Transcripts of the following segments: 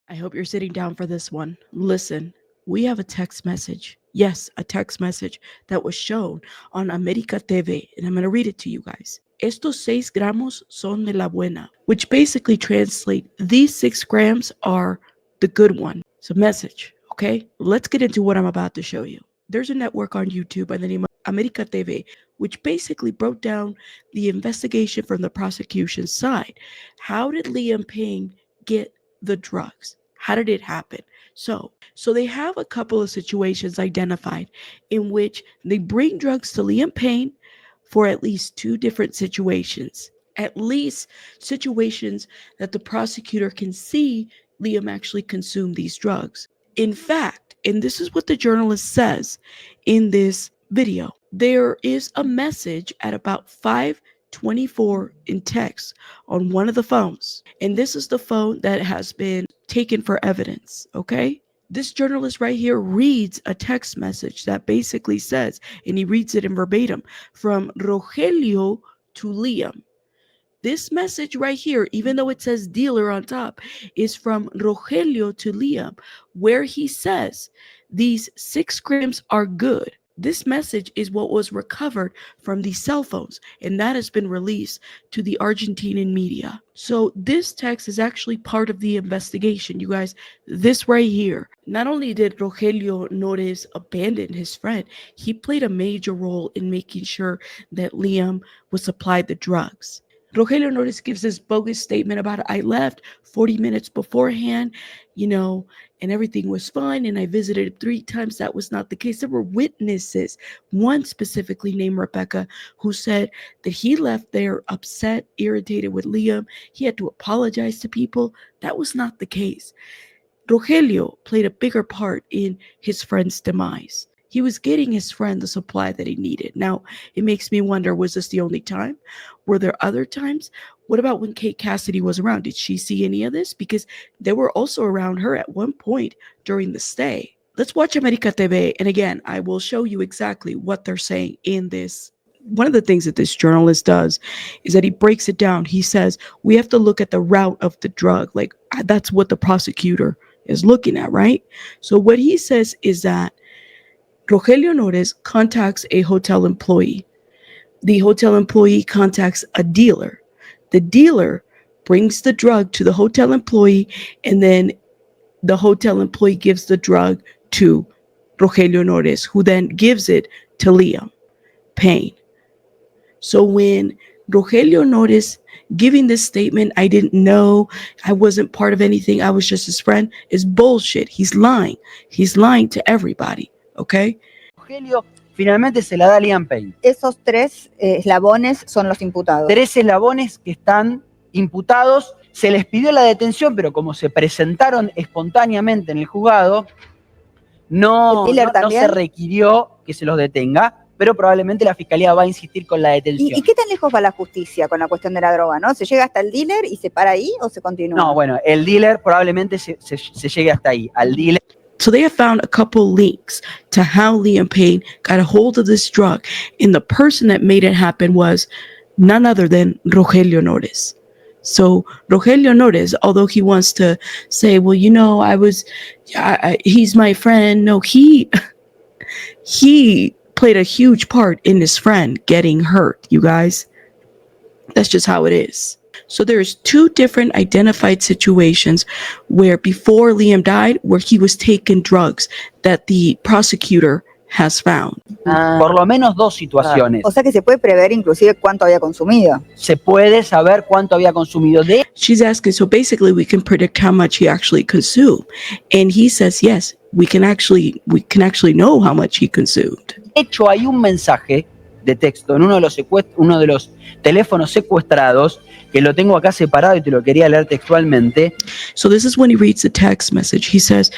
I hope you're sitting down for this one. Listen, we have a text message. Yes, a text message that was shown on America TV, and I'm going to read it to you guys. Estos 6 gramos son de la buena, which basically translate these 6 grams are the good one. It's a message, okay? Let's get into what I'm about to show you. There's a network on YouTube by the name of America TV, which basically broke down the investigation from the prosecution side. How did Liam Payne get the drugs? How did it happen? So they have a couple of situations identified in which they bring drugs to Liam Payne for at least 2 different situations. At least situations that the prosecutor can see Liam actually consumed these drugs. In fact, and this is what the journalist says in this video, there is a message at about 5:24 in text on one of the phones. And this is the phone that has been taken for evidence, okay? This journalist right here reads a text message that basically says, and he reads it in verbatim, from Rogelio to Liam. This message right here, even though it says dealer on top, is from Rogelio to Liam, where he says these 6 grams are good. This message is what was recovered from these cell phones, and that has been released to the Argentinian media. So this text is actually part of the investigation, you guys. This right here. Not only did Rogelio Nores abandon his friend, he played a major role in making sure that Liam was supplied the drugs. Rogelio Nores gives this bogus statement about I left 40 minutes beforehand, and everything was fine, and I visited 3 times. That was not the case. There were witnesses, one specifically named Rebecca, who said that he left there upset, irritated with Liam. He had to apologize to people. That was not the case. Rogelio played a bigger part in his friend's demise. He was getting his friend the supply that he needed. Now, it makes me wonder, was this the only time? Were there other times? What about when Kate Cassidy was around? Did she see any of this? Because they were also around her at one point during the stay. Let's watch America TV. And again, I will show you exactly what they're saying in this. One of the things that this journalist does is that he breaks it down. He says, we have to look at the route of the drug. Like, that's what the prosecutor is looking at, right? So what he says is that Rogelio Nores contacts a hotel employee. The hotel employee contacts a dealer. The dealer brings the drug to the hotel employee, and then the hotel employee gives the drug to Rogelio Nores, who then gives it to Liam Payne. So when Rogelio Nores giving this statement, I didn't know, I wasn't part of anything, I was just his friend, is bullshit. He's lying. He's lying to everybody. ¿Ok? Rogelio finalmente se la da a Liam Payne. Esos 3 eslabones son los imputados. 3 eslabones que están imputados. Se les pidió la detención, pero como se presentaron espontáneamente en el juzgado, no se requirió que se los detenga, pero probablemente la fiscalía va a insistir con la detención. ¿Y qué tan lejos va la justicia con la cuestión de la droga, no? ¿Se llega hasta el dealer y se para ahí o se continúa? No, bueno, el dealer probablemente se llegue hasta ahí, al dealer. So they have found a couple links to how Liam Payne got a hold of this drug, and the person that made it happen was none other than Rogelio Nores. So Rogelio Nores, although he wants to say, well, he's my friend. No, he played a huge part in his friend getting hurt, you guys. That's just how it is. So there's 2 different identified situations where before Liam died, where he was taking drugs that the prosecutor has found. Por lo menos 2 situaciones. O sea que se puede prever inclusive cuánto había consumido. Se puede saber cuánto había consumido. She's asking, so basically we can predict how much he actually consumed. And he says, yes, we can actually know how much he consumed. De hecho, hay un mensaje de texto en uno de los teléfonos secuestrados, que lo tengo acá separado y te lo quería leer textualmente. So this is when he reads the text message. He says,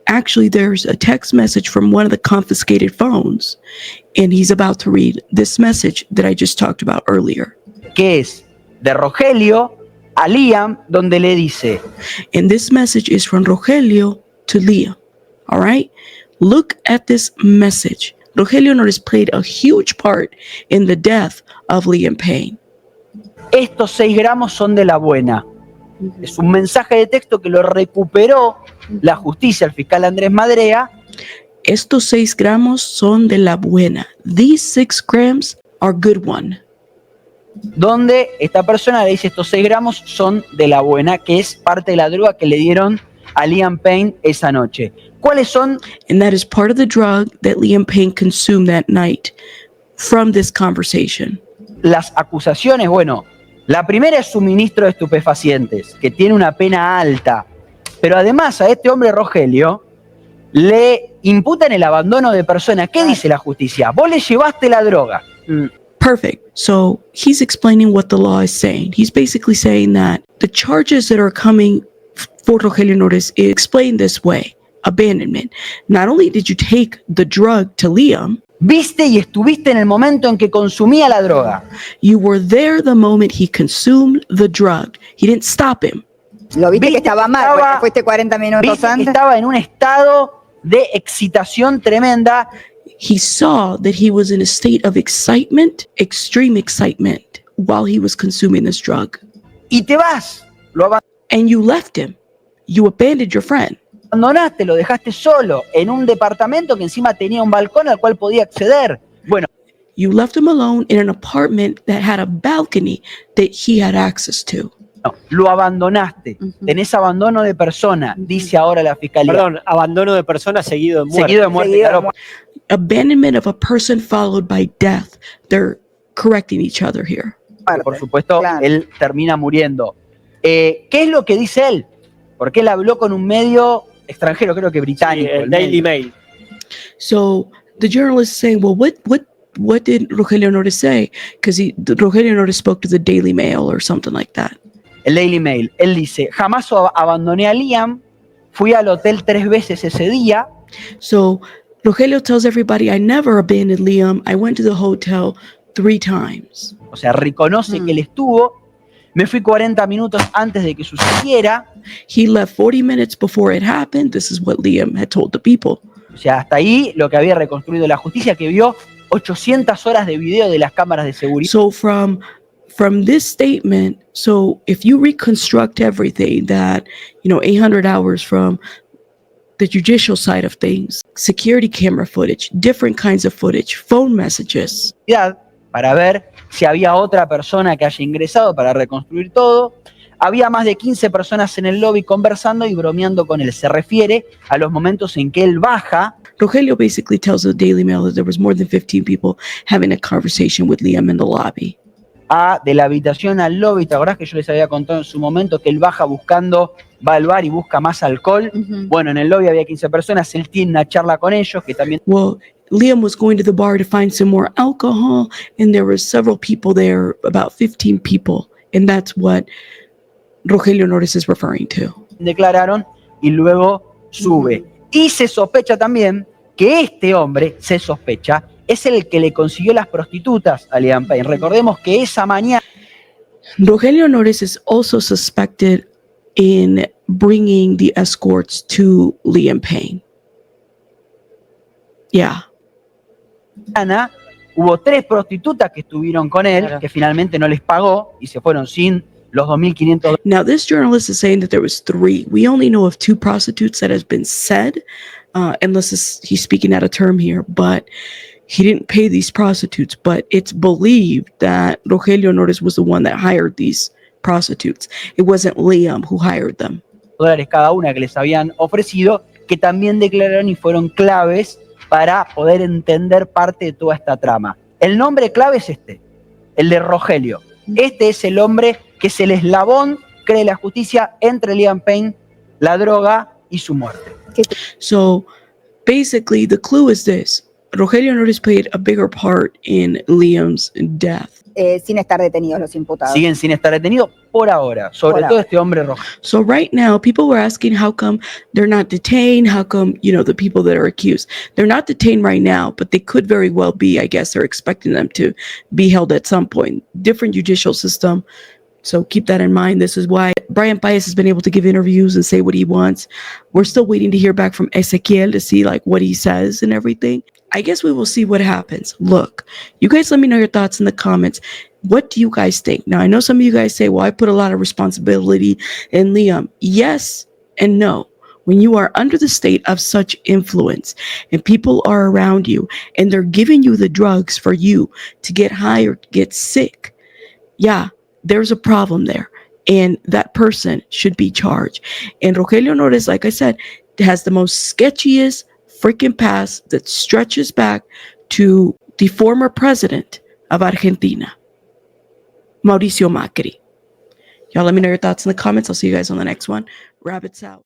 actually, there's a text message from one of the confiscated phones, and he's about to read this message that I just talked about earlier. Que es de Rogelio a Liam, donde le dice. And this message is from Rogelio to Liam. All right? Look at this message. Rogelio Nores played a huge part in the death of Liam Payne. Estos 6 gramos son de la buena. Es un mensaje de texto que lo recuperó la justicia, el fiscal Andrés Madrea. Estos 6 gramos son de la buena. These 6 grams are good one. Donde esta persona le dice estos 6 gramos son de la buena, que es parte de la droga que le dieron a Liam Payne esa noche. ¿Cuáles son? And that is part of the drug that Liam Payne consumed that night from this conversation. Las acusaciones, bueno, la primera es suministro de estupefacientes, que tiene una pena alta, pero además a este hombre Rogelio le imputan el abandono de persona. ¿Qué dice la justicia? Vos le llevaste la droga. Perfect. So he's explaining what the law is saying. He's basically saying that the charges that are coming for Rogelio Norris is explained this way. Abandonment. Not only did you take the drug to Liam, Viste y estuviste en el momento en que consumía la droga. you were there the moment he consumed the drug. He didn't stop him. Lo viste que Viste estaba que mal, estaba- porque fuiste 40 minutos Viste que antes. estaba en un estado de excitación tremenda. He saw that he was in a state of excitement, extreme excitement, while he was consuming this drug. Y te vas. Lo And you left him. You abandoned your friend. abandonaste, lo dejaste solo en un departamento que encima tenía un balcón al cual podía acceder. Bueno, You left him alone in an apartment that had a balcony that he had access to. no, lo abandonaste. Ujú. Tenés abandono de persona, dice ahora la fiscalía. Perdón, abandono de persona seguido de muerte. Seguido de muerte, Seguido de claro. muerte. Abandonment of a person followed by death. They're correcting each other here. Por supuesto, Claro. él termina muriendo. ¿Qué es lo que dice él? Porque él habló con un medio extranjero, creo que Sí, británico. el el Daily medio. Mail. So the journalist is saying, well, what did Rogelio Norris say? Because Rogelio Norris spoke to the Daily Mail or something like that. El Daily Mail. Él dice, jamás abandoné a Liam, fui al hotel 3 veces ese día, So Rogelio tells everybody, I never abandoned Liam. I went to the hotel 3 times. o sea, reconoce que él estuvo, me fui 40 minutos antes de que sucediera, He left 40 minutes before it happened. This is what Liam had told the people. o sea, hasta ahí lo que había reconstruido la justicia, que vio 800 horas de video de las cámaras de seguridad. So from this statement, so if you reconstruct everything that, 800 hours from the judicial side of things, security camera footage, different kinds of footage, phone messages, Para ver si había otra persona que haya ingresado para reconstruir todo. Había más de 15 personas en el lobby conversando y bromeando con él. Se refiere a los momentos en que él baja. Rogelio basically tells the Daily Mail that there was more than 15 people having a conversation with Liam in the lobby. De la habitación al lobby. ¿Te acordás que yo les había contado en su momento que él baja va al bar y busca más alcohol? Ujú. Bueno, en el lobby había 15 personas, él tiene una charla con ellos, que también Well, Liam was going to the bar to find some more alcohol, and there were several people there, about 15 people, and that's what Rogelio Norris is referring to. declararon y luego sube. Y se sospecha también que este hombre, es el que le consiguió las prostitutas a Liam Payne. Recordemos que esa mañana Rogelio Norris is also suspected in bringing the escorts to Liam Payne. Yeah. hubo 3 prostitutas que estuvieron con él, Claro. que finalmente no les pagó y se fueron sin los $2.500. Now, this journalist is saying that there was 3. We only know of 2 prostitutes that has been said, unless he's speaking out of term here, but he didn't pay these prostitutes. But it's believed that Rogelio Norris was the one that hired these prostitutes. It wasn't Liam who hired them. $1 cada una que les habían ofrecido, que también declararon y fueron claves para poder entender parte de toda esta trama. El nombre clave es el de Rogelio. Este es el hombre que es el eslabón, cree la justicia, entre Liam Payne, la droga y su muerte. So basically, the clue is this. Rogelio Norris played a bigger part in Liam's death. Sin estar detenidos los imputados. Siguen sin estar detenidos por ahora, sobre Por todo ahora. este hombre Rogelio. So right now, people were asking how come they're not detained? How come, the people that are accused, they're not detained right now, but they could very well be. I guess they're expecting them to be held at some point. Different judicial system. So keep that in mind. This is why Brian Paez has been able to give interviews and say what he wants. We're still waiting to hear back from Ezequiel to see what he says and everything. I guess we will see what happens. Look, you guys let me know your thoughts in the comments. What do you guys think? Now, I know some of you guys say, well, I put a lot of responsibility in Liam. Yes and no. When you are under the state of such influence and people are around you and they're giving you the drugs for you to get high or get sick, yeah, there's a problem there. And that person should be charged. And Rogelio Nores, like I said, has the most sketchiest freaking past that stretches back to the former president of Argentina, Mauricio Macri. Y'all let me know your thoughts in the comments. I'll see you guys on the next one. Rabbits out.